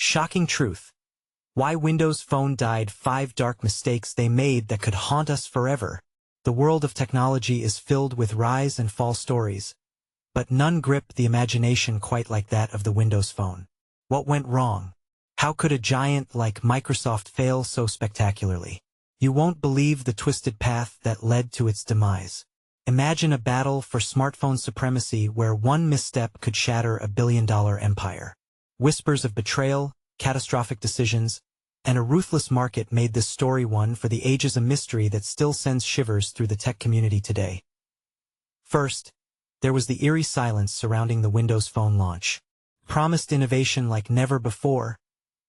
Shocking truth. Why Windows Phone died. 5 dark mistakes they made that could haunt us forever. The world of technology is filled with rise and fall stories, but none grip the imagination quite like that of the Windows Phone. What went wrong? How could a giant like Microsoft fail so spectacularly? You won't believe the twisted path that led to its demise. Imagine a battle for smartphone supremacy where one misstep could shatter a billion-dollar empire. Whispers of betrayal, catastrophic decisions, and a ruthless market made this story one for the ages, a mystery that still sends shivers through the tech community today. First, there was the eerie silence surrounding the Windows Phone launch. Promised innovation like never before,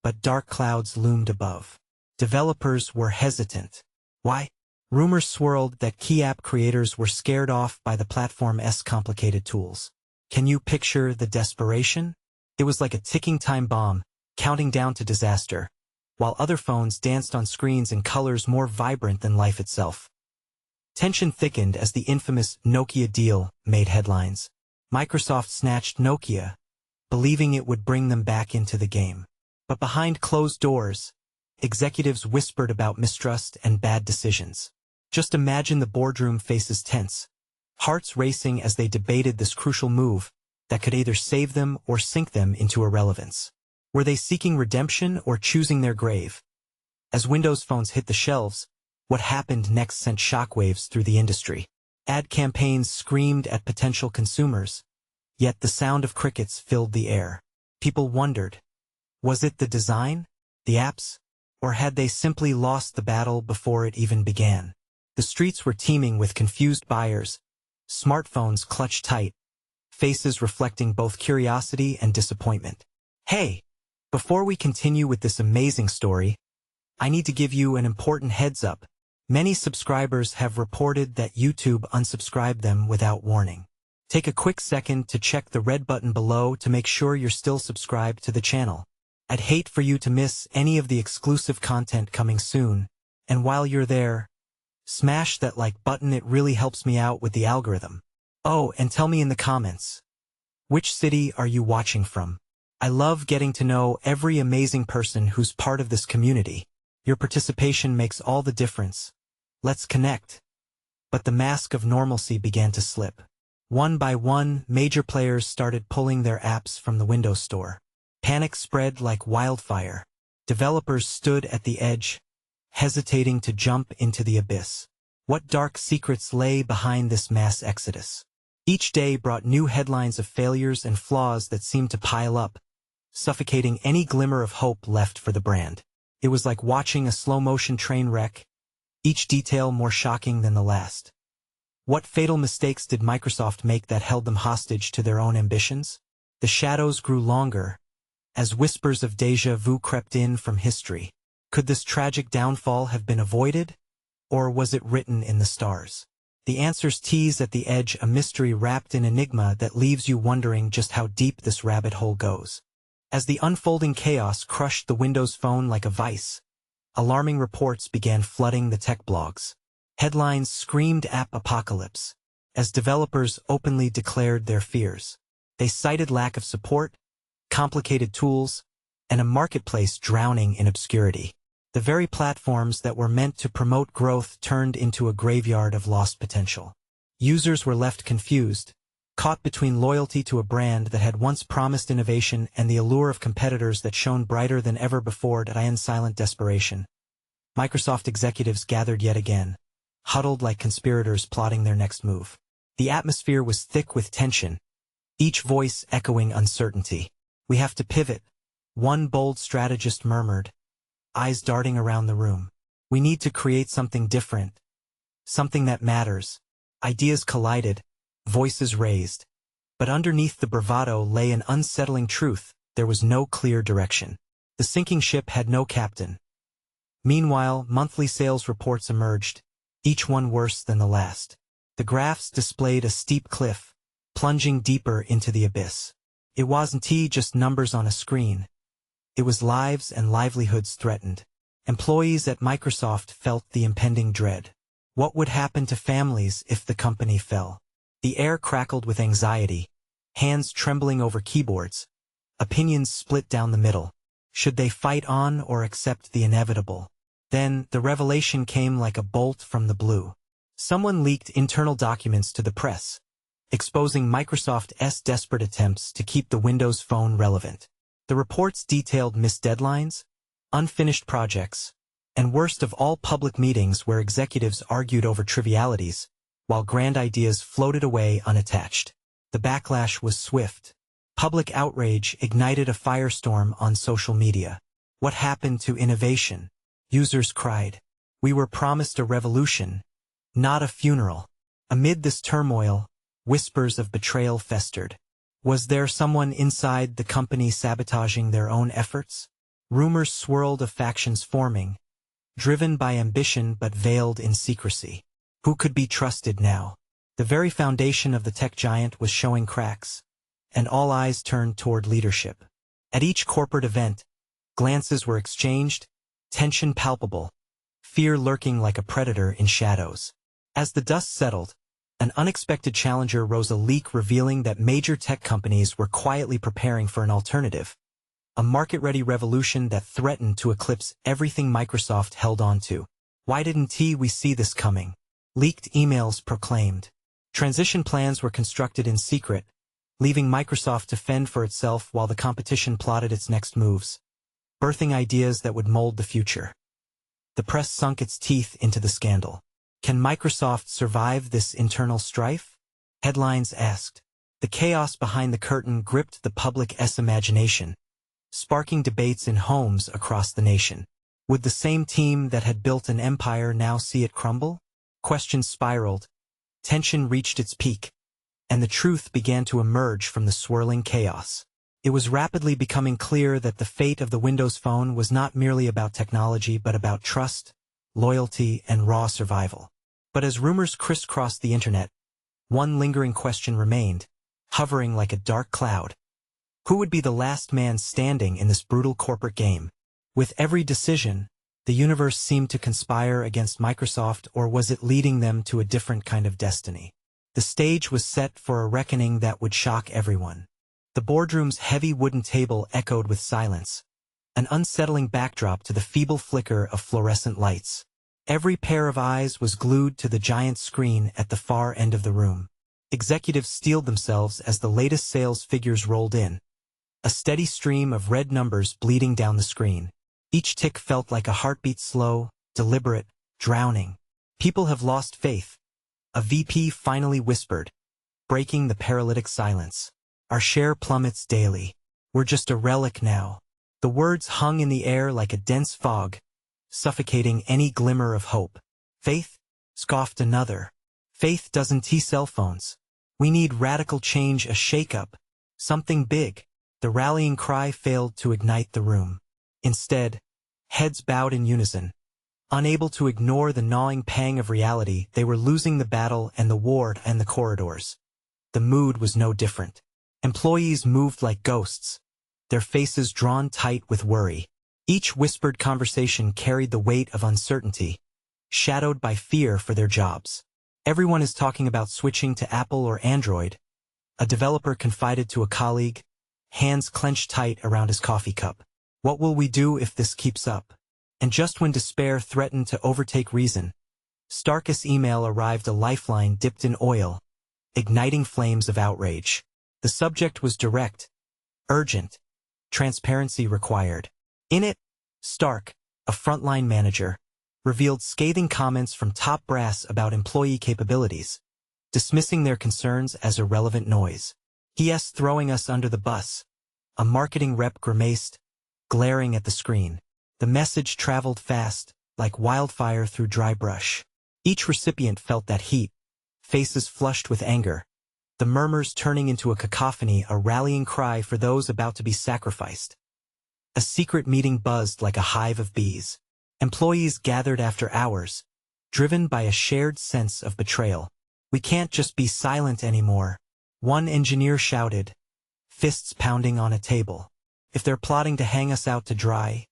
but dark clouds loomed above. Developers were hesitant. Why? Rumors swirled that key app creators were scared off by the platform's complicated tools. Can you picture the desperation? It was like a ticking time bomb, counting down to disaster, while other phones danced on screens in colors more vibrant than life itself. Tension thickened as the infamous Nokia deal made headlines. Microsoft snatched Nokia, believing it would bring them back into the game. But behind closed doors, executives whispered about mistrust and bad decisions. Just imagine the boardroom faces tense, hearts racing as they debated this crucial move that could either save them or sink them into irrelevance. Were they seeking redemption or choosing their grave? As Windows phones hit the shelves, what happened next sent shockwaves through the industry. Ad campaigns screamed at potential consumers, yet the sound of crickets filled the air. People wondered, was it the design, the apps, or had they simply lost the battle before it even began? The streets were teeming with confused buyers, smartphones clutched tight, faces reflecting both curiosity and disappointment. Hey! Before we continue with this amazing story, I need to give you an important heads up. Many subscribers have reported that YouTube unsubscribed them without warning. Take a quick second to check the red button below to make sure you're still subscribed to the channel. I'd hate for you to miss any of the exclusive content coming soon, and while you're there, smash that like button. It really helps me out with the algorithm. Oh, and tell me in the comments, which city are you watching from? I love getting to know every amazing person who's part of this community. Your participation makes all the difference. Let's connect. But the mask of normalcy began to slip. One by one, major players started pulling their apps from the Windows Store. Panic spread like wildfire. Developers stood at the edge, hesitating to jump into the abyss. What dark secrets lay behind this mass exodus? Each day brought new headlines of failures and flaws that seemed to pile up, suffocating any glimmer of hope left for the brand. It was like watching a slow-motion train wreck, each detail more shocking than the last. What fatal mistakes did Microsoft make that held them hostage to their own ambitions? The shadows grew longer, as whispers of déjà vu crept in from history. Could this tragic downfall have been avoided, or was it written in the stars? The answers tease at the edge, a mystery wrapped in enigma that leaves you wondering just how deep this rabbit hole goes. As the unfolding chaos crushed the Windows Phone like a vice, alarming reports began flooding the tech blogs. Headlines screamed app apocalypse, as developers openly declared their fears. They cited lack of support, complicated tools, and a marketplace drowning in obscurity. The very platforms that were meant to promote growth turned into a graveyard of lost potential. Users were left confused, caught between loyalty to a brand that had once promised innovation and the allure of competitors that shone brighter than ever before. In silent desperation, Microsoft executives gathered yet again, huddled like conspirators plotting their next move. The atmosphere was thick with tension, each voice echoing uncertainty. We have to pivot, one bold strategist murmured, eyes darting around the room. We need to create something different, something that matters. Ideas collided, voices raised. But underneath the bravado lay an unsettling truth. There was no clear direction. The sinking ship had no captain. Meanwhile, monthly sales reports emerged, each one worse than the last. The graphs displayed a steep cliff, plunging deeper into the abyss. It wasn't just numbers on a screen. It was lives and livelihoods threatened. Employees at Microsoft felt the impending dread. What would happen to families if the company fell? The air crackled with anxiety, hands trembling over keyboards, opinions split down the middle. Should they fight on or accept the inevitable? Then, the revelation came like a bolt from the blue. Someone leaked internal documents to the press, exposing Microsoft's desperate attempts to keep the Windows Phone relevant. The reports detailed missed deadlines, unfinished projects, and worst of all, public meetings where executives argued over trivialities, while grand ideas floated away unattached. The backlash was swift. Public outrage ignited a firestorm on social media. What happened to innovation? Users cried. We were promised a revolution, not a funeral. Amid this turmoil, whispers of betrayal festered. Was there someone inside the company sabotaging their own efforts? Rumors swirled of factions forming, driven by ambition but veiled in secrecy. Who could be trusted now? The very foundation of the tech giant was showing cracks, and all eyes turned toward leadership. At each corporate event, glances were exchanged, tension palpable, fear lurking like a predator in shadows. As the dust settled, an unexpected challenger rose, a leak revealing that major tech companies were quietly preparing for an alternative, a market-ready revolution that threatened to eclipse everything Microsoft held on to. Why didn't we see this coming? Leaked emails proclaimed. Transition plans were constructed in secret, leaving Microsoft to fend for itself while the competition plotted its next moves, birthing ideas that would mold the future. The press sunk its teeth into the scandal. Can Microsoft survive this internal strife? Headlines asked. The chaos behind the curtain gripped the public's imagination, sparking debates in homes across the nation. Would the same team that had built an empire now see it crumble? Questions spiraled, tension reached its peak, and the truth began to emerge from the swirling chaos. It was rapidly becoming clear that the fate of the Windows Phone was not merely about technology but about trust, loyalty, and raw survival. But as rumors crisscrossed the internet, one lingering question remained, hovering like a dark cloud. Who would be the last man standing in this brutal corporate game? With every decision, the universe seemed to conspire against Microsoft, or was it leading them to a different kind of destiny? The stage was set for a reckoning that would shock everyone. The boardroom's heavy wooden table echoed with silence, an unsettling backdrop to the feeble flicker of fluorescent lights. Every pair of eyes was glued to the giant screen at the far end of the room. Executives steeled themselves as the latest sales figures rolled in, a steady stream of red numbers bleeding down the screen. Each tick felt like a heartbeat, slow, deliberate, drowning. People have lost faith, a VP finally whispered, breaking the paralytic silence. Our share plummets daily. We're just a relic now. The words hung in the air like a dense fog, suffocating any glimmer of hope. Faith? Scoffed another. Faith doesn't cell phones. We need radical change, a shake-up, something big. The rallying cry failed to ignite the room. Instead, heads bowed in unison. Unable to ignore the gnawing pang of reality, they were losing the battle and the war and the corridors. The mood was no different. Employees moved like ghosts, their faces drawn tight with worry. Each whispered conversation carried the weight of uncertainty, shadowed by fear for their jobs. Everyone is talking about switching to Apple or Android, a developer confided to a colleague, hands clenched tight around his coffee cup. What will we do if this keeps up? And just when despair threatened to overtake reason, Stark's email arrived, a lifeline dipped in oil, igniting flames of outrage. The subject was direct, urgent, transparency required. In it, Stark, a frontline manager, revealed scathing comments from top brass about employee capabilities, dismissing their concerns as irrelevant noise. He's throwing us under the bus, a marketing rep grimaced, glaring at the screen. The message traveled fast, like wildfire through dry brush. Each recipient felt that heat, faces flushed with anger, the murmurs turning into a cacophony, a rallying cry for those about to be sacrificed. A secret meeting buzzed like a hive of bees. Employees gathered after hours, driven by a shared sense of betrayal. We can't just be silent anymore, one engineer shouted, fists pounding on a table. If they're plotting to hang us out to dry,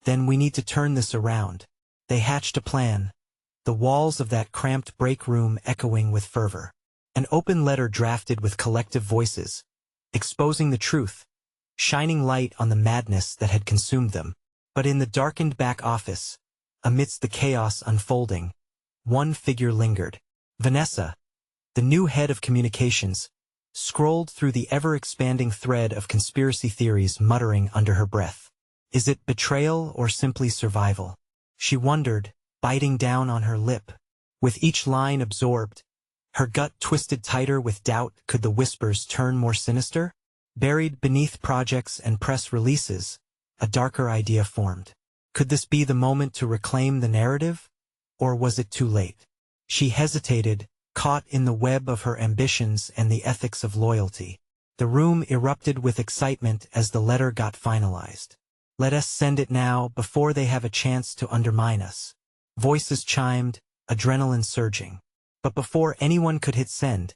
then we need to turn this around. They hatched a plan, the walls of that cramped break room echoing with fervor. An open letter drafted with collective voices, exposing the truth, shining light on the madness that had consumed them. But in the darkened back office, amidst the chaos unfolding, one figure lingered. Vanessa, the new head of communications, scrolled through the ever-expanding thread of conspiracy theories, muttering under her breath. Is it betrayal or simply survival? She wondered, biting down on her lip. With each line absorbed, her gut twisted tighter with doubt. Could the whispers turn more sinister? Buried beneath projects and press releases, a darker idea formed. Could this be the moment to reclaim the narrative? Or was it too late? She hesitated, caught in the web of her ambitions and the ethics of loyalty. The room erupted with excitement as the letter got finalized. Let us send it now, before they have a chance to undermine us. Voices chimed, adrenaline surging. But before anyone could hit send,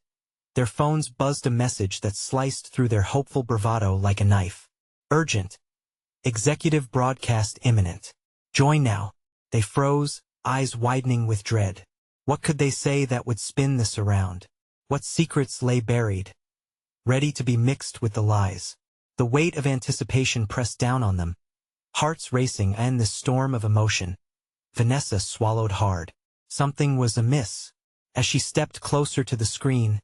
their phones buzzed a message that sliced through their hopeful bravado like a knife. Urgent. Executive broadcast imminent. Join now. They froze, eyes widening with dread. What could they say that would spin this around? What secrets lay buried, ready to be mixed with the lies? The weight of anticipation pressed down on them, hearts racing in this storm of emotion. Vanessa swallowed hard. Something was amiss. As she stepped closer to the screen,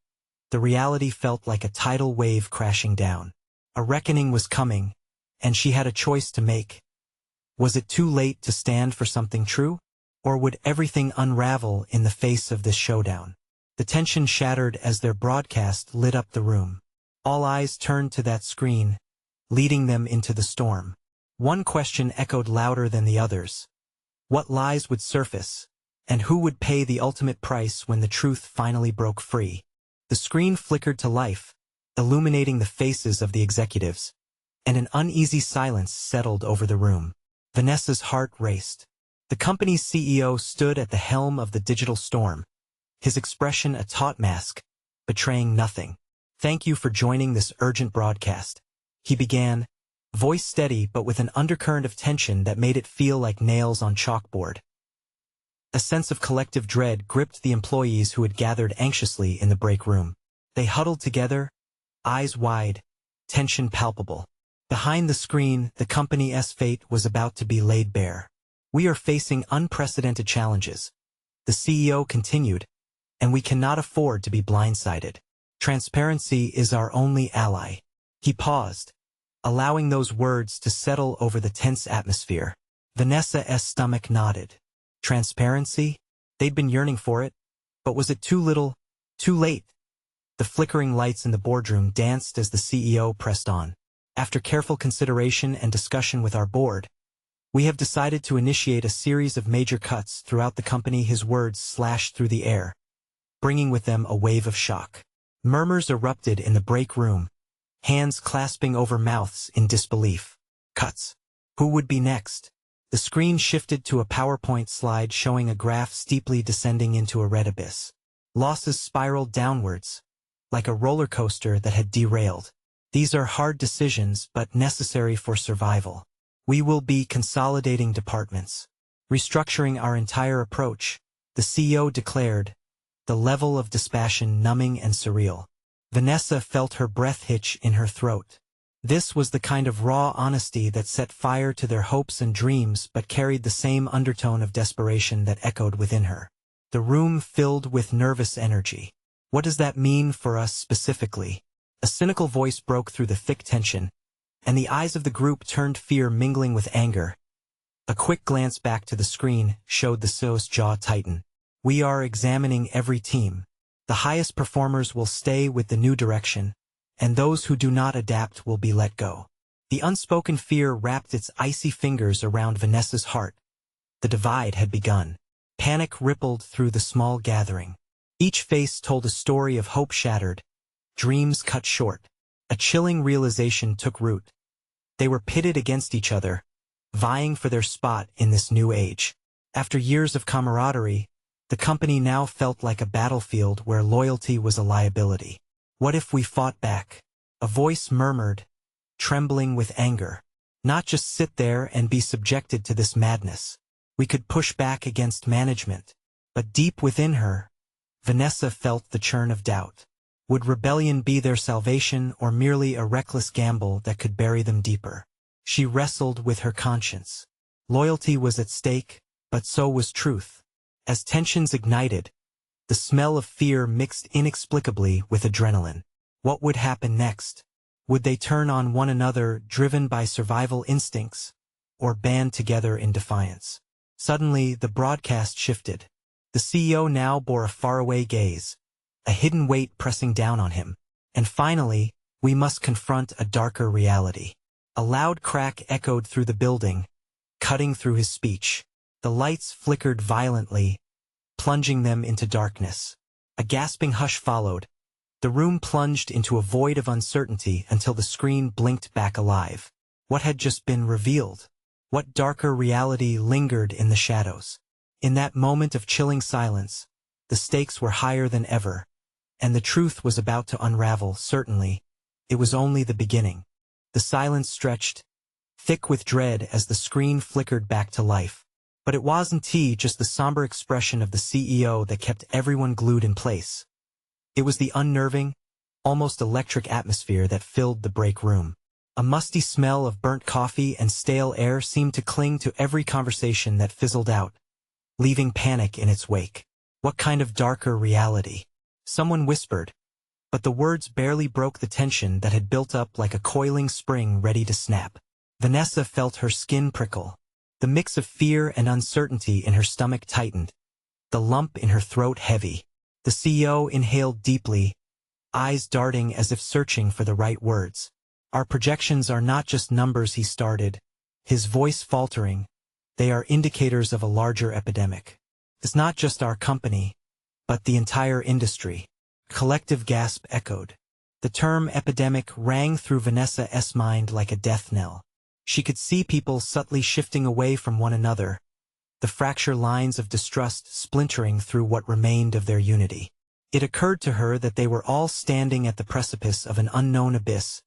the reality felt like a tidal wave crashing down. A reckoning was coming, and she had a choice to make. Was it too late to stand for something true? Or would everything unravel in the face of this showdown? The tension shattered as their broadcast lit up the room. All eyes turned to that screen, leading them into the storm. One question echoed louder than the others. What lies would surface, and who would pay the ultimate price when the truth finally broke free? The screen flickered to life, illuminating the faces of the executives, and an uneasy silence settled over the room. Vanessa's heart raced. The company's CEO stood at the helm of the digital storm, his expression a taut mask, betraying nothing. Thank you for joining this urgent broadcast, he began, voice steady but with an undercurrent of tension that made it feel like nails on chalkboard. A sense of collective dread gripped the employees who had gathered anxiously in the break room. They huddled together, eyes wide, tension palpable. Behind the screen, the company's fate was about to be laid bare. We are facing unprecedented challenges, the CEO continued, and we cannot afford to be blindsided. Transparency is our only ally. He paused, allowing those words to settle over the tense atmosphere. Vanessa's stomach nodded. Transparency? They'd been yearning for it. But was it too little, too late? The flickering lights in the boardroom danced as the CEO pressed on. After careful consideration and discussion with our board, we have decided to initiate a series of major cuts throughout the company. His words slashed through the air, bringing with them a wave of shock. Murmurs erupted in the break room, hands clasping over mouths in disbelief. Cuts. Who would be next? The screen shifted to a PowerPoint slide showing a graph steeply descending into a red abyss. Losses spiraled downwards, like a roller coaster that had derailed. These are hard decisions but necessary for survival. We will be consolidating departments, restructuring our entire approach, the CEO declared, the level of dispassion numbing and surreal. Vanessa felt her breath hitch in her throat. This was the kind of raw honesty that set fire to their hopes and dreams but carried the same undertone of desperation that echoed within her. The room filled with nervous energy. What does that mean for us specifically? A cynical voice broke through the thick tension, and the eyes of the group turned, fear mingling with anger. A quick glance back to the screen showed the CEO's jaw tighten. We are examining every team. The highest performers will stay with the new direction, and those who do not adapt will be let go. The unspoken fear wrapped its icy fingers around Vanessa's heart. The divide had begun. Panic rippled through the small gathering. Each face told a story of hope shattered, dreams cut short. A chilling realization took root. They were pitted against each other, vying for their spot in this new age. After years of camaraderie, the company now felt like a battlefield where loyalty was a liability. What if we fought back? A voice murmured, trembling with anger. Not just sit there and be subjected to this madness. We could push back against management. But deep within her, Vanessa felt the churn of doubt. Would rebellion be their salvation or merely a reckless gamble that could bury them deeper? She wrestled with her conscience. Loyalty was at stake, but so was truth. As tensions ignited, the smell of fear mixed inexplicably with adrenaline. What would happen next? Would they turn on one another, driven by survival instincts, or band together in defiance? Suddenly, the broadcast shifted. The CEO now bore a faraway gaze, a hidden weight pressing down on him. And finally, we must confront a darker reality. A loud crack echoed through the building, cutting through his speech. The lights flickered violently, plunging them into darkness. A gasping hush followed. The room plunged into a void of uncertainty until the screen blinked back alive. What had just been revealed? What darker reality lingered in the shadows? In that moment of chilling silence, the stakes were higher than ever, and the truth was about to unravel. Certainly, it was only the beginning. The silence stretched, thick with dread as the screen flickered back to life. But it wasn't just the somber expression of the CEO that kept everyone glued in place. It was the unnerving, almost electric atmosphere that filled the break room. A musty smell of burnt coffee and stale air seemed to cling to every conversation that fizzled out, leaving panic in its wake. What kind of darker reality? Someone whispered, but the words barely broke the tension that had built up like a coiling spring ready to snap. Vanessa felt her skin prickle. The mix of fear and uncertainty in her stomach tightened, the lump in her throat heavy. The CEO inhaled deeply, eyes darting as if searching for the right words. Our projections are not just numbers, he started, his voice faltering. They are indicators of a larger epidemic. It's not just our company, but the entire industry. Collective gasp echoed. The term epidemic rang through Vanessa's mind like a death knell. She could see people subtly shifting away from one another, the fracture lines of distrust splintering through what remained of their unity. It occurred to her that they were all standing at the precipice of an unknown abyss,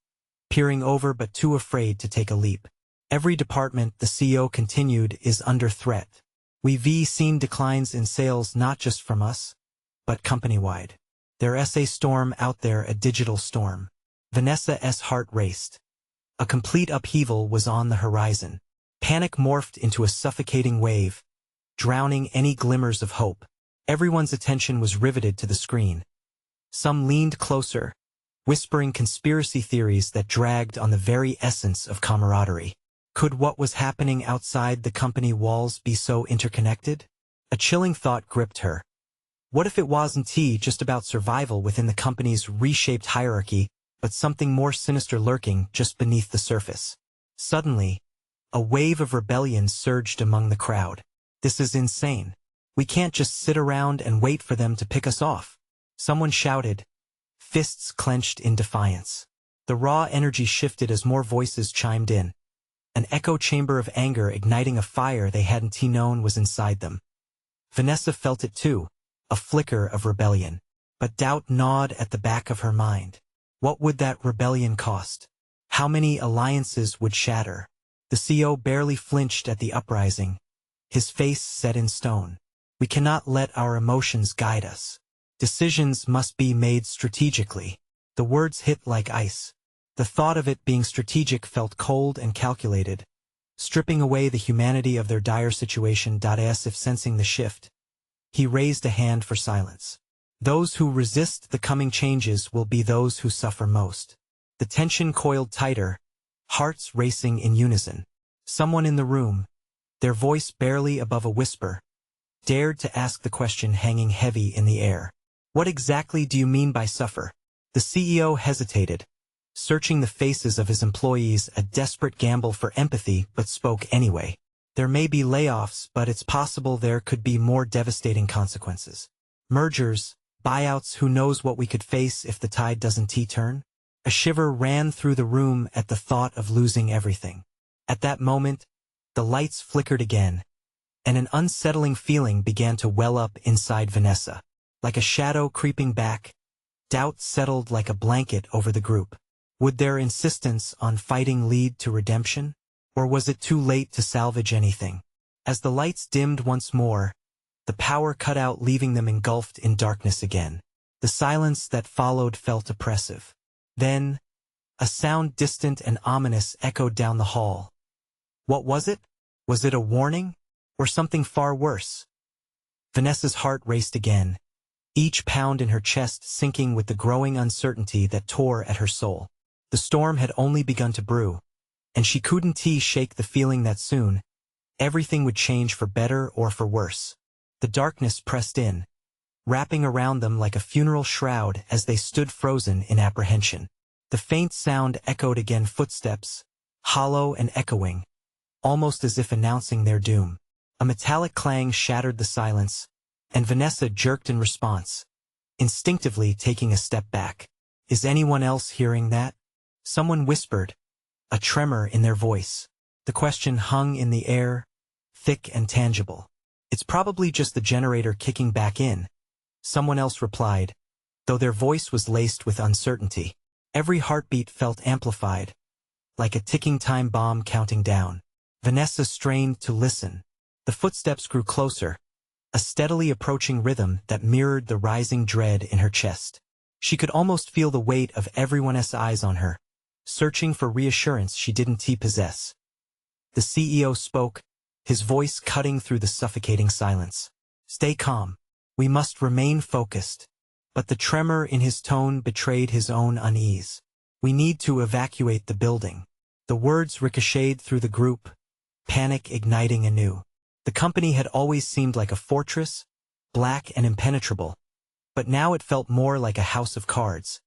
peering over but too afraid to take a leap. Every department, the CEO continued, is under threat. We've seen declines in sales not just from us, but company-wide. There's a storm out there, a digital storm. Vanessa's heart raced. A complete upheaval was on the horizon. Panic morphed into a suffocating wave, drowning any glimmers of hope. Everyone's attention was riveted to the screen. Some leaned closer, whispering conspiracy theories that dragged on the very essence of camaraderie. Could what was happening outside the company walls be so interconnected? A chilling thought gripped her. What if it wasn't just about survival within the company's reshaped hierarchy, but something more sinister lurking just beneath the surface? Suddenly, a wave of rebellion surged among the crowd. This is insane. We can't just sit around and wait for them to pick us off. Someone shouted, fists clenched in defiance. The raw energy shifted as more voices chimed in. An echo chamber of anger igniting a fire they hadn't known was inside them. Vanessa felt it too, a flicker of rebellion. But doubt gnawed at the back of her mind. What would that rebellion cost? How many alliances would shatter? The CEO barely flinched at the uprising, his face set in stone. We cannot let our emotions guide us. Decisions must be made strategically. The words hit like ice. The thought of it being strategic felt cold and calculated, stripping away the humanity of their dire situation. As if sensing the shift, he raised a hand for silence. Those who resist the coming changes will be those who suffer most. The tension coiled tighter, hearts racing in unison. Someone in the room, their voice barely above a whisper, dared to ask the question hanging heavy in the air. What exactly do you mean by suffer? The CEO hesitated, searching the faces of his employees, a desperate gamble for empathy, but spoke anyway. There may be layoffs, but it's possible there could be more devastating consequences. Mergers, buyouts, who knows what we could face if the tide doesn't turn? A shiver ran through the room at the thought of losing everything. At that moment, the lights flickered again, and an unsettling feeling began to well up inside Vanessa. Like a shadow creeping back, doubt settled like a blanket over the group. Would their insistence on fighting lead to redemption? Or was it too late to salvage anything? As the lights dimmed once more, the power cut out, leaving them engulfed in darkness again. The silence that followed felt oppressive. Then, a sound distant and ominous echoed down the hall. What was it? Was it a warning? Or something far worse? Vanessa's heart raced again, each pound in her chest sinking with the growing uncertainty that tore at her soul. The storm had only begun to brew, and she couldn't shake the feeling that soon, everything would change for better or for worse. The darkness pressed in, wrapping around them like a funeral shroud as they stood frozen in apprehension. The faint sound echoed again, footsteps, hollow and echoing, almost as if announcing their doom. A metallic clang shattered the silence, and Vanessa jerked in response, instinctively taking a step back. Is anyone else hearing that? Someone whispered, a tremor in their voice. The question hung in the air, thick and tangible. It's probably just the generator kicking back in, someone else replied, though their voice was laced with uncertainty. Every heartbeat felt amplified, like a ticking time bomb counting down. Vanessa strained to listen. The footsteps grew closer, a steadily approaching rhythm that mirrored the rising dread in her chest. She could almost feel the weight of everyone's eyes on her, searching for reassurance she didn't possess. The CEO spoke, his voice cutting through the suffocating silence. Stay calm. We must remain focused. But the tremor in his tone betrayed his own unease. We need to evacuate the building. The words ricocheted through the group, panic igniting anew. The company had always seemed like a fortress, black and impenetrable, but now it felt more like a house of cards,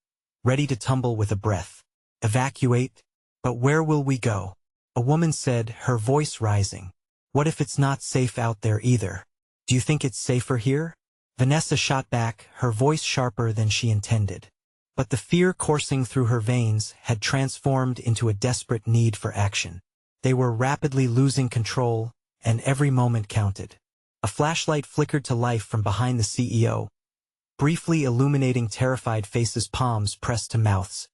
ready to tumble with a breath. Evacuate? But where will we go? A woman said, her voice rising. What if it's not safe out there either? Do you think it's safer here? Vanessa shot back, her voice sharper than she intended. But the fear coursing through her veins had transformed into a desperate need for action. They were rapidly losing control, and every moment counted. A flashlight flickered to life from behind the CEO, briefly illuminating terrified faces, palms pressed to mouths,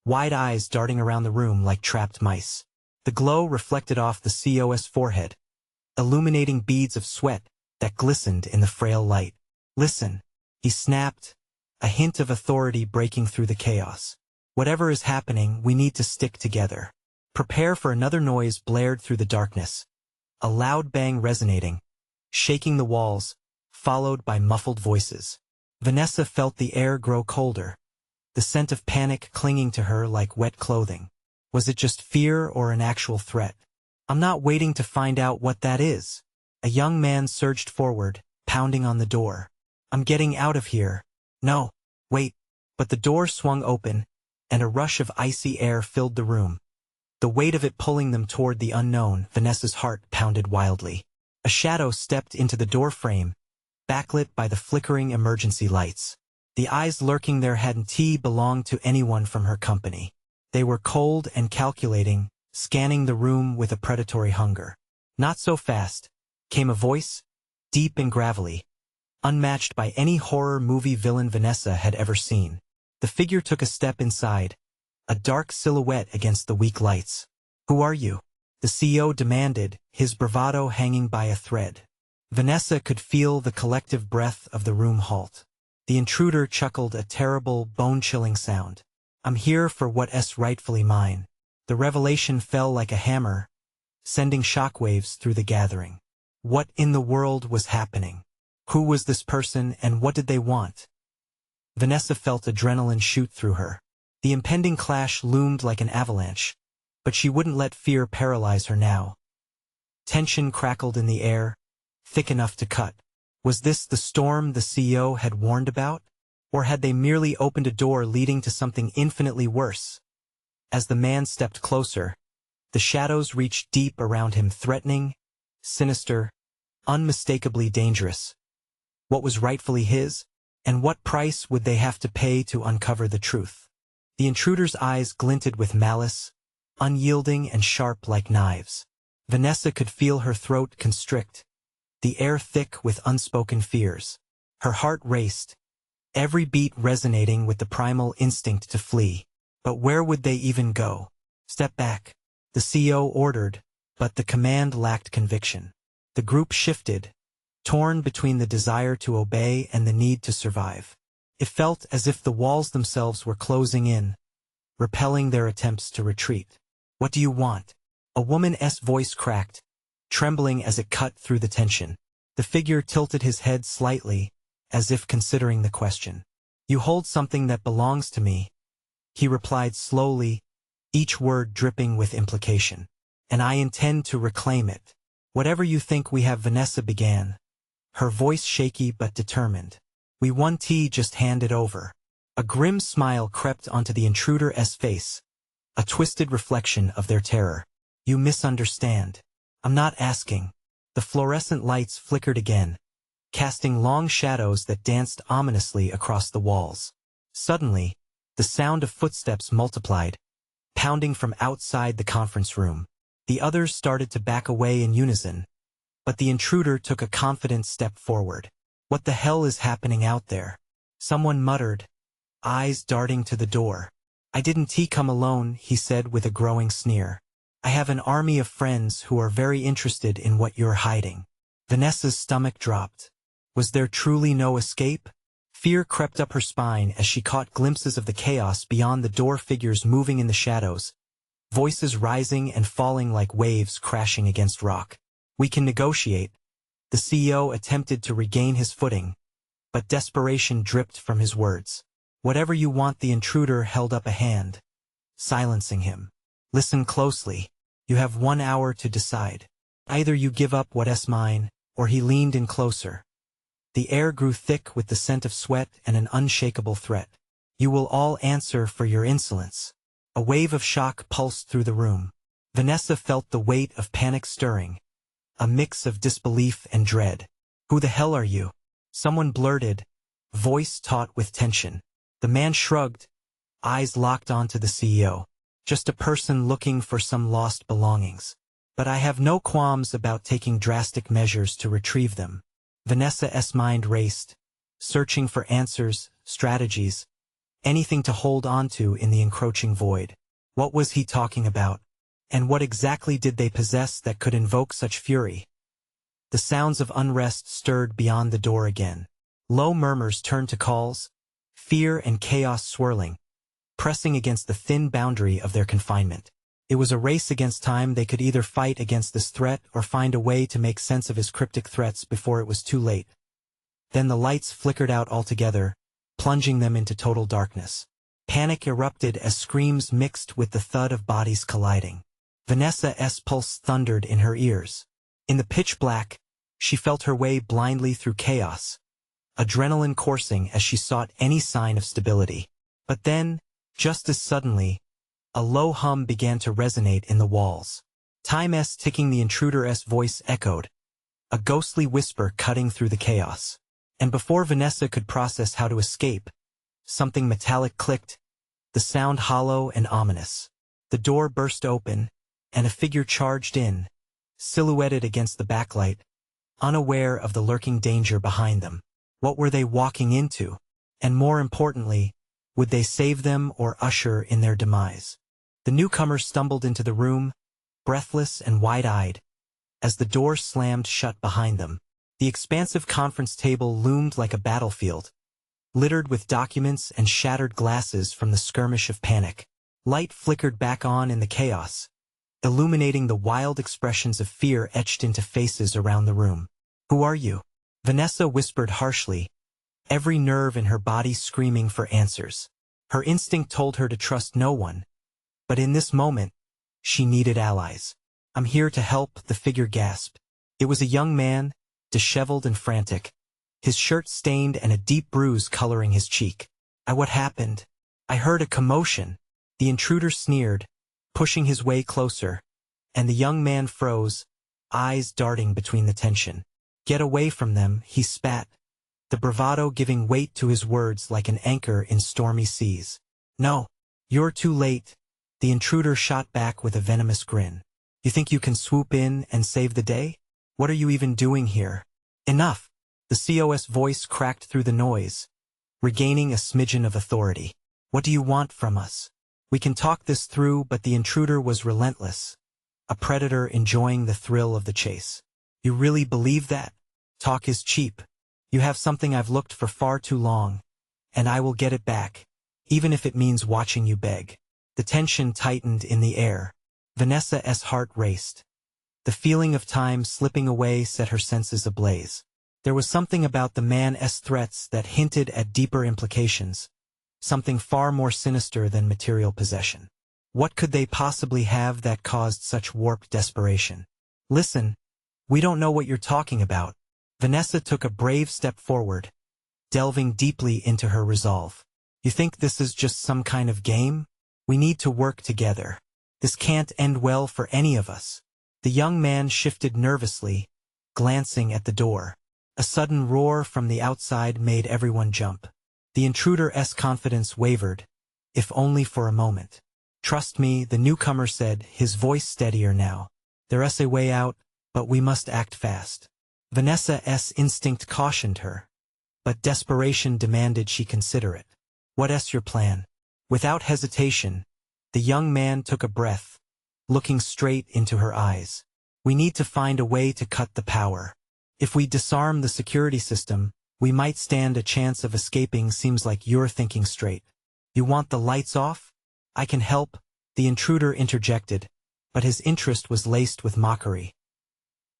wide eyes darting around the room like trapped mice. The glow reflected off the CEO's forehead, illuminating beads of sweat that glistened in the frail light. Listen, he snapped, a hint of authority breaking through the chaos. Whatever is happening, we need to stick together. Prepare for another noise blared through the darkness. A loud bang resonating, shaking the walls, followed by muffled voices. Vanessa felt the air grow colder, the scent of panic clinging to her like wet clothing. Was it just fear or an actual threat? I'm not waiting to find out what that is. A young man surged forward, pounding on the door. I'm getting out of here. No, wait. But the door swung open, and a rush of icy air filled the room. The weight of it pulling them toward the unknown. Vanessa's heart pounded wildly. A shadow stepped into the doorframe, backlit by the flickering emergency lights. The eyes lurking there hadn't belonged to anyone from her company. They were cold and calculating, scanning the room with a predatory hunger. Not so fast, came a voice, deep and gravelly, unmatched by any horror movie villain Vanessa had ever seen. The figure took a step inside, a dark silhouette against the weak lights. Who are you? The CEO demanded, his bravado hanging by a thread. Vanessa could feel the collective breath of the room halt. The intruder chuckled, a terrible, bone-chilling sound. I'm here for what's rightfully mine. The revelation fell like a hammer, sending shockwaves through the gathering. What in the world was happening? Who was this person and what did they want? Vanessa felt adrenaline shoot through her. The impending clash loomed like an avalanche, but she wouldn't let fear paralyze her now. Tension crackled in the air, thick enough to cut. Was this the storm the CEO had warned about? Or had they merely opened a door leading to something infinitely worse? As the man stepped closer, the shadows reached deep around him, threatening, sinister, unmistakably dangerous. What was rightfully his? And what price would they have to pay to uncover the truth? The intruder's eyes glinted with malice, unyielding and sharp like knives. Vanessa could feel her throat constrict, the air thick with unspoken fears. Her heart raced, every beat resonating with the primal instinct to flee. But where would they even go? Step back, the CEO ordered, but the command lacked conviction. The group shifted, torn between the desire to obey and the need to survive. It felt as if the walls themselves were closing in, repelling their attempts to retreat. "What do you want?" A woman's voice cracked, trembling as it cut through the tension. The figure tilted his head slightly, as if considering the question. "You hold something that belongs to me," he replied slowly, each word dripping with implication. "And I intend to reclaim it. Whatever you think we have," Vanessa began, her voice shaky but determined. "We won tea, just hand it over." A grim smile crept onto the intruder's face, a twisted reflection of their terror. "You misunderstand. I'm not asking." The fluorescent lights flickered again, casting long shadows that danced ominously across the walls. Suddenly, the sound of footsteps multiplied, pounding from outside the conference room. The others started to back away in unison, but the intruder took a confident step forward. "What the hell is happening out there?" someone muttered, eyes darting to the door. "I didn't come alone," he said with a growing sneer. "I have an army of friends who are very interested in what you're hiding." Vanessa's stomach dropped. Was there truly no escape? Fear crept up her spine as she caught glimpses of the chaos beyond the door, figures moving in the shadows, voices rising and falling like waves crashing against rock. "We can negotiate." The CEO attempted to regain his footing, but desperation dripped from his words. "Whatever you want," the intruder held up a hand, silencing him. "Listen closely. You have 1 hour to decide. Either you give up what's mine," or he leaned in closer. The air grew thick with the scent of sweat and an unshakable threat. "You will all answer for your insolence." A wave of shock pulsed through the room. Vanessa felt the weight of panic stirring, a mix of disbelief and dread. "Who the hell are you?" someone blurted, voice taut with tension. The man shrugged, eyes locked onto the CEO. "Just a person looking for some lost belongings. But I have no qualms about taking drastic measures to retrieve them." Vanessa's mind raced, searching for answers, strategies, anything to hold onto in the encroaching void. What was he talking about? And what exactly did they possess that could invoke such fury? The sounds of unrest stirred beyond the door again. Low murmurs turned to calls, fear and chaos swirling, pressing against the thin boundary of their confinement. It was a race against time. They could either fight against this threat or find a way to make sense of his cryptic threats before it was too late. Then the lights flickered out altogether, plunging them into total darkness. Panic erupted as screams mixed with the thud of bodies colliding. Vanessa's pulse thundered in her ears. In the pitch black, she felt her way blindly through chaos, adrenaline coursing as she sought any sign of stability. But then, just as suddenly, a low hum began to resonate in the walls. Time's ticking, the intruder's voice echoed, a ghostly whisper cutting through the chaos. And before Vanessa could process how to escape, something metallic clicked, the sound hollow and ominous. The door burst open, and a figure charged in, silhouetted against the backlight, unaware of the lurking danger behind them. What were they walking into? And more importantly, would they save them or usher in their demise? The newcomer stumbled into the room, breathless and wide-eyed, as the door slammed shut behind them. The expansive conference table loomed like a battlefield, littered with documents and shattered glasses from the skirmish of panic. Light flickered back on in the chaos, illuminating the wild expressions of fear etched into faces around the room. "Who are you?" Vanessa whispered harshly, every nerve in her body screaming for answers. Her instinct told her to trust no one, but in this moment, she needed allies. "I'm here to help," the figure gasped. It was a young man, disheveled and frantic, his shirt stained and a deep bruise coloring his cheek. What happened?" "I heard a commotion." The intruder sneered, pushing his way closer, and the young man froze, eyes darting between the tension. "Get away from them," he spat, the bravado giving weight to his words like an anchor in stormy seas. "No, you're too late," the intruder shot back with a venomous grin. "You think you can swoop in and save the day? What are you even doing here?" "Enough!" The CO's voice cracked through the noise, regaining a smidgen of authority. "What do you want from us? We can talk this through," but the intruder was relentless, a predator enjoying the thrill of the chase. "You really believe that? Talk is cheap. You have something I've looked for far too long, and I will get it back, even if it means watching you beg. The tension tightened in the air. Vanessa's heart raced. The feeling of time slipping away set her senses ablaze. There was something about the man's threats that hinted at deeper implications, something far more sinister than material possession. What could they possibly have that caused such warped desperation? Listen, we don't know what you're talking about. Vanessa took a brave step forward, delving deeply into her resolve. You think this is just some kind of game? We need to work together. This can't end well for any of us. The young man shifted nervously, glancing at the door. A sudden roar from the outside made everyone jump. The intruder's confidence wavered, if only for a moment. Trust me, the newcomer said, his voice steadier now. There's a way out, but we must act fast. Vanessa's instinct cautioned her, but desperation demanded she consider it. What's your plan? Without hesitation, the young man took a breath, looking straight into her eyes. We need to find a way to cut the power. If we disarm the security system, we might stand a chance of escaping. Seems like you're thinking straight. You want the lights off? I can help, the intruder interjected, but his interest was laced with mockery.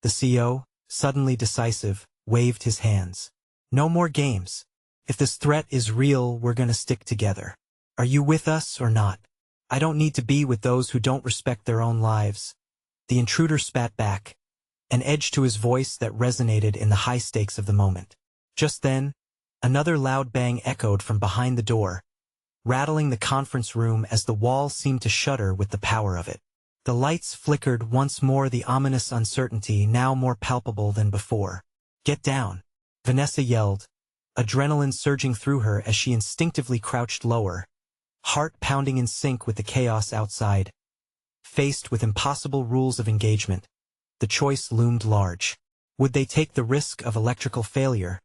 The CEO, suddenly decisive, waved his hands. No more games. If this threat is real, we're gonna stick together. Are you with us or not? I don't need to be with those who don't respect their own lives. The intruder spat back, an edge to his voice that resonated in the high stakes of the moment. Just then, another loud bang echoed from behind the door, rattling the conference room as the wall seemed to shudder with the power of it. The lights flickered once more, the ominous uncertainty now more palpable than before. Get down, Vanessa yelled, adrenaline surging through her as she instinctively crouched lower, heart pounding in sync with the chaos outside. Faced with impossible rules of engagement, the choice loomed large. Would they take the risk of electrical failure,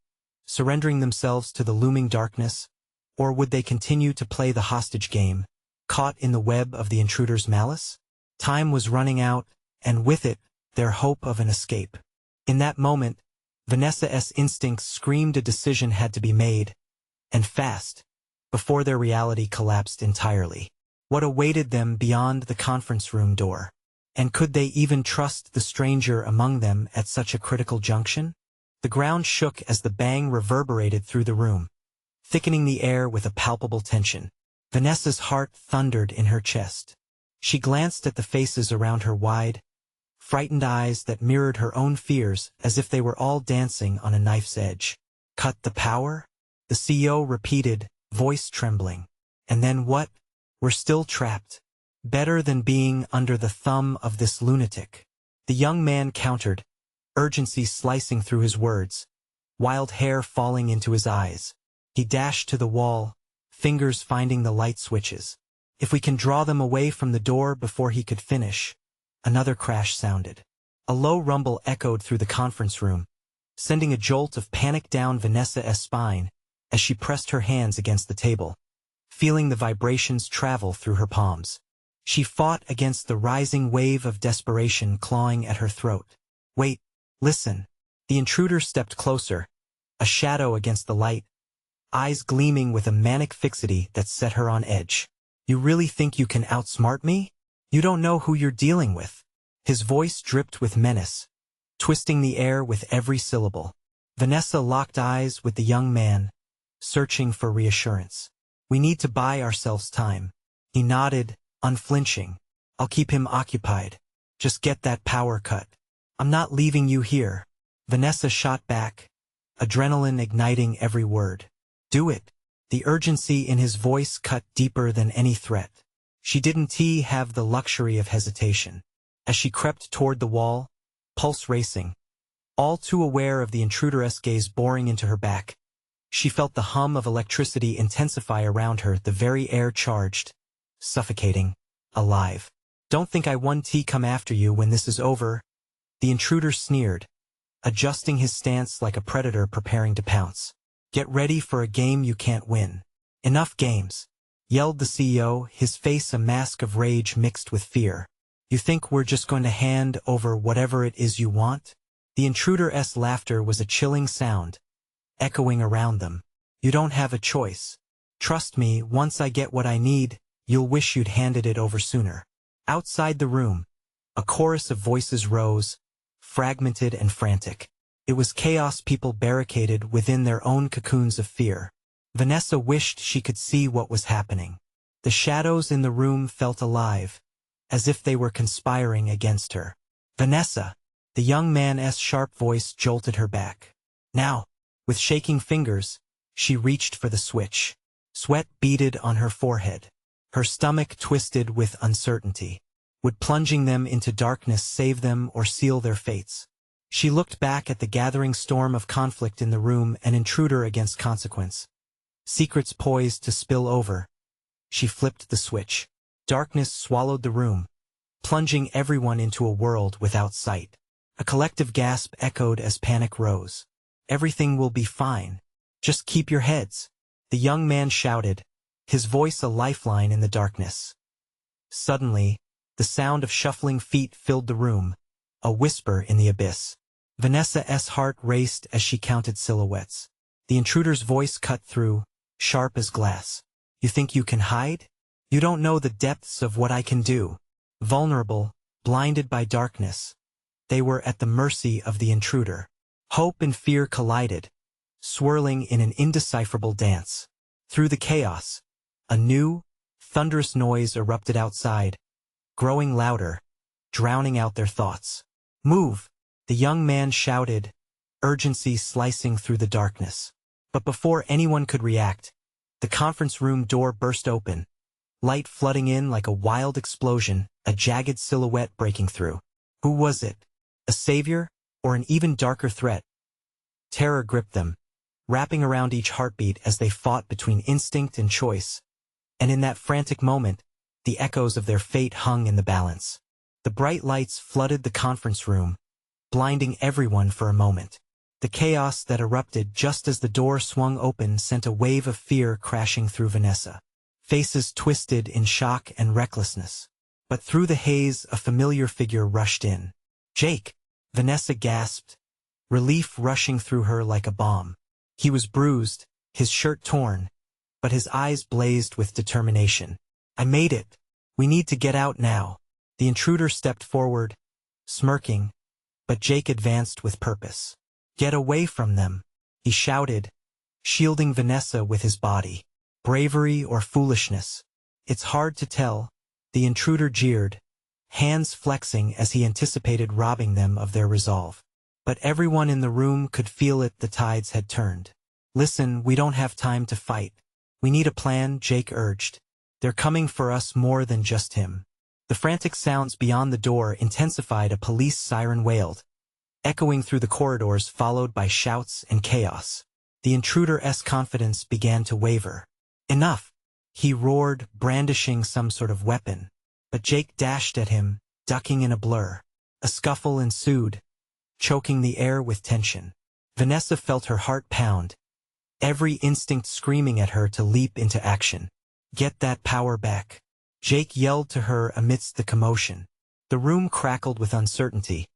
surrendering themselves to the looming darkness, or would they continue to play the hostage game, caught in the web of the intruder's malice? Time was running out, and with it, their hope of an escape. In that moment, Vanessa's instincts screamed a decision had to be made, and fast, before their reality collapsed entirely. What awaited them beyond the conference room door? And could they even trust the stranger among them at such a critical junction? The ground shook as the bang reverberated through the room, thickening the air with a palpable tension. Vanessa's heart thundered in her chest. She glanced at the faces around her wide, frightened eyes that mirrored her own fears as if they were all dancing on a knife's edge. Cut the power? The CEO repeated, voice trembling. And then what? We're still trapped. Better than being under the thumb of this lunatic. The young man countered, urgency slicing through his words, wild hair falling into his eyes. He dashed to the wall, fingers finding the light switches. If we can draw them away from the door before he could finish. Another crash sounded. A low rumble echoed through the conference room, sending a jolt of panic down Vanessa's spine as she pressed her hands against the table, feeling the vibrations travel through her palms. She fought against the rising wave of desperation clawing at her throat. Wait, listen. The intruder stepped closer, a shadow against the light, eyes gleaming with a manic fixity that set her on edge. You really think you can outsmart me? You don't know who you're dealing with. His voice dripped with menace, twisting the air with every syllable. Vanessa locked eyes with the young man, searching for reassurance. We need to buy ourselves time. He nodded, unflinching. I'll keep him occupied. Just get that power cut. I'm not leaving you here. Vanessa shot back, adrenaline igniting every word. Do it. The urgency in his voice cut deeper than any threat. She didn't have the luxury of hesitation. As she crept toward the wall, pulse racing, all too aware of the intruder's gaze boring into her back, she felt the hum of electricity intensify around her, the very air charged, suffocating, alive. Don't think I won't come after you when this is over, the intruder sneered, adjusting his stance like a predator preparing to pounce. Get ready for a game you can't win. Enough games, yelled the CEO, his face a mask of rage mixed with fear. You think we're just going to hand over whatever it is you want? The intruder's laughter was a chilling sound, echoing around them. You don't have a choice. Trust me, once I get what I need, you'll wish you'd handed it over sooner. Outside the room, a chorus of voices rose, fragmented and frantic. It was chaos, people barricaded within their own cocoons of fear. Vanessa wished she could see what was happening. The shadows in the room felt alive, as if they were conspiring against her. Vanessa! The young man's sharp voice jolted her back. Now, with shaking fingers, she reached for the switch. Sweat beaded on her forehead. Her stomach twisted with uncertainty. Would plunging them into darkness save them or seal their fates? She looked back at the gathering storm of conflict in the room, an intruder against consequence. Secrets poised to spill over. She flipped the switch. Darkness swallowed the room, plunging everyone into a world without sight. A collective gasp echoed as panic rose. Everything will be fine. Just keep your heads. The young man shouted, his voice a lifeline in the darkness. Suddenly, the sound of shuffling feet filled the room, a whisper in the abyss. Vanessa's heart raced as she counted silhouettes. The intruder's voice cut through, sharp as glass. You think you can hide? You don't know the depths of what I can do. Vulnerable, blinded by darkness, they were at the mercy of the intruder. Hope and fear collided, swirling in an indecipherable dance. Through the chaos, a new, thunderous noise erupted outside, growing louder, drowning out their thoughts. Move! The young man shouted, urgency slicing through the darkness. But before anyone could react, the conference room door burst open, light flooding in like a wild explosion, a jagged silhouette breaking through. Who was it? A savior, or an even darker threat? Terror gripped them, wrapping around each heartbeat as they fought between instinct and choice. And in that frantic moment, the echoes of their fate hung in the balance. The bright lights flooded the conference room, blinding everyone for a moment. The chaos that erupted just as the door swung open sent a wave of fear crashing through Vanessa. Faces twisted in shock and recklessness. But through the haze, a familiar figure rushed in. Jake! Vanessa gasped, relief rushing through her like a bomb. He was bruised, his shirt torn, but his eyes blazed with determination. I made it. We need to get out now. The intruder stepped forward, smirking, but Jake advanced with purpose. Get away from them, he shouted, shielding Vanessa with his body. Bravery or foolishness? It's hard to tell, the intruder jeered, hands flexing as he anticipated robbing them of their resolve. But everyone in the room could feel it, the tides had turned. Listen, we don't have time to fight. We need a plan, Jake urged. They're coming for us more than just him. The frantic sounds beyond the door intensified. A police siren wailed, echoing through the corridors, followed by shouts and chaos. The intruder's confidence began to waver. Enough! He roared, brandishing some sort of weapon. But Jake dashed at him, ducking in a blur. A scuffle ensued, choking the air with tension. Vanessa felt her heart pound, every instinct screaming at her to leap into action. Get that power back, Jake yelled to her amidst the commotion. The room crackled with uncertainty,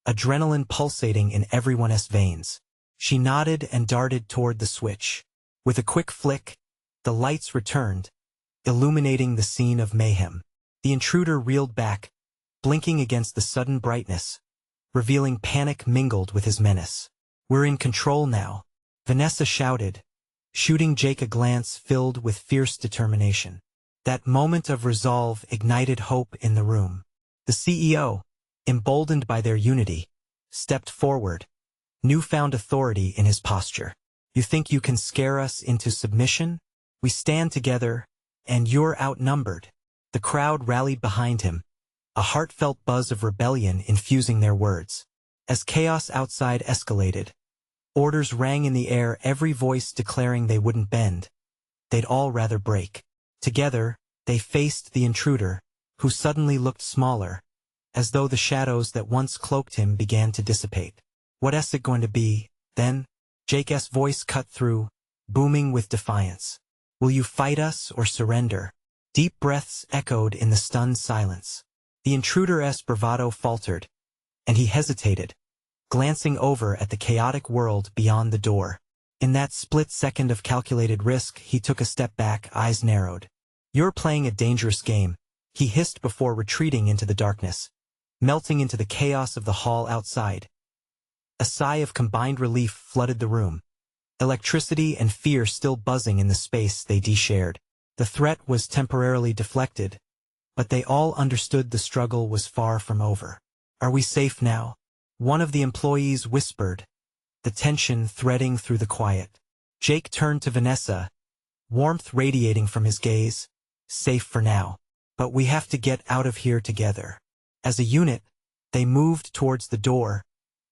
adrenaline pulsating in everyone's veins. She nodded and darted toward the switch. With a quick flick, the lights returned, illuminating the scene of mayhem. The intruder reeled back, blinking against the sudden brightness, revealing panic mingled with his menace. We're in control now, Vanessa shouted, shooting Jake a glance filled with fierce determination. That moment of resolve ignited hope in the room. The CEO, emboldened by their unity, stepped forward, newfound authority in his posture. You think you can scare us into submission? We stand together, and you're outnumbered. The crowd rallied behind him, a heartfelt buzz of rebellion infusing their words. As chaos outside escalated, orders rang in the air, every voice declaring they wouldn't bend. They'd all rather break. Together, they faced the intruder, who suddenly looked smaller, as though the shadows that once cloaked him began to dissipate. What's it going to be, then? Jake's voice cut through, booming with defiance. Will you fight us or surrender? Deep breaths echoed in the stunned silence. The intruder's bravado faltered, and he hesitated, glancing over at the chaotic world beyond the door. In that split second of calculated risk, he took a step back, eyes narrowed. "You're playing a dangerous game," he hissed before retreating into the darkness, melting into the chaos of the hall outside. A sigh of combined relief flooded the room, electricity and fear still buzzing in the space they shared. The threat was temporarily deflected, but they all understood the struggle was far from over. "Are we safe now?" one of the employees whispered, the tension threading through the quiet. Jake turned to Vanessa, warmth radiating from his gaze. "Safe for now. But we have to get out of here together." As a unit, they moved towards the door,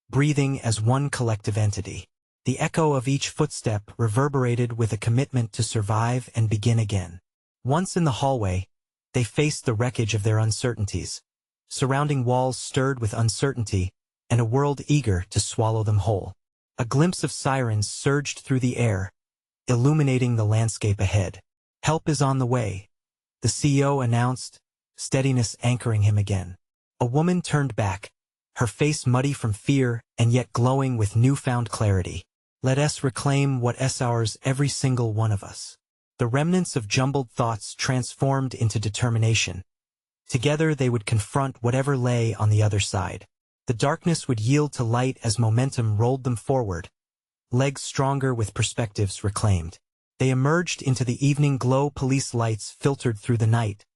breathing as one collective entity. The echo of each footstep reverberated with a commitment to survive and begin again. Once in the hallway, they faced the wreckage of their uncertainties. Surrounding walls stirred with uncertainty, and a world eager to swallow them whole. A glimpse of sirens surged through the air, illuminating the landscape ahead. "Help is on the way," the CEO announced, steadiness anchoring him again. A woman turned back, her face muddy from fear and yet glowing with newfound clarity. "Let us reclaim what is ours, every single one of us." The remnants of jumbled thoughts transformed into determination. Together they would confront whatever lay on the other side. The darkness would yield to light as momentum rolled them forward, legs stronger with perspectives reclaimed. They emerged into the evening glow, police lights filtered through the night,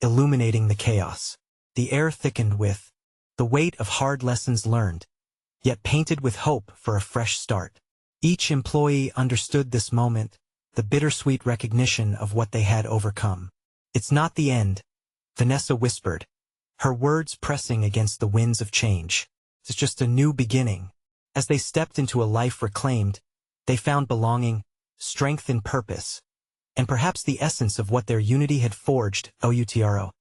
illuminating the chaos. The air thickened with the weight of hard lessons learned, yet painted with hope for a fresh start. Each employee understood this moment, the bittersweet recognition of what they had overcome. "It's not the end," Vanessa whispered, her words pressing against the winds of change. "It's just a new beginning." As they stepped into a life reclaimed, they found belonging, strength and purpose, and perhaps the essence of what their unity had forged. OUTRO.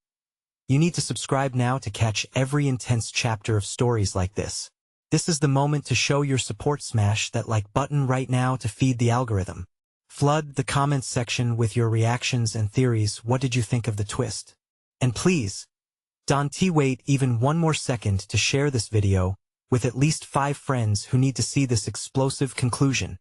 You need to subscribe now to catch every intense chapter of stories like this. This is the moment to show your support. Smash that like button right now to feed the algorithm. Flood the comments section with your reactions and theories. What did you think of the twist? And please, don't wait even one more second to share this video with at least 5 friends who need to see this explosive conclusion.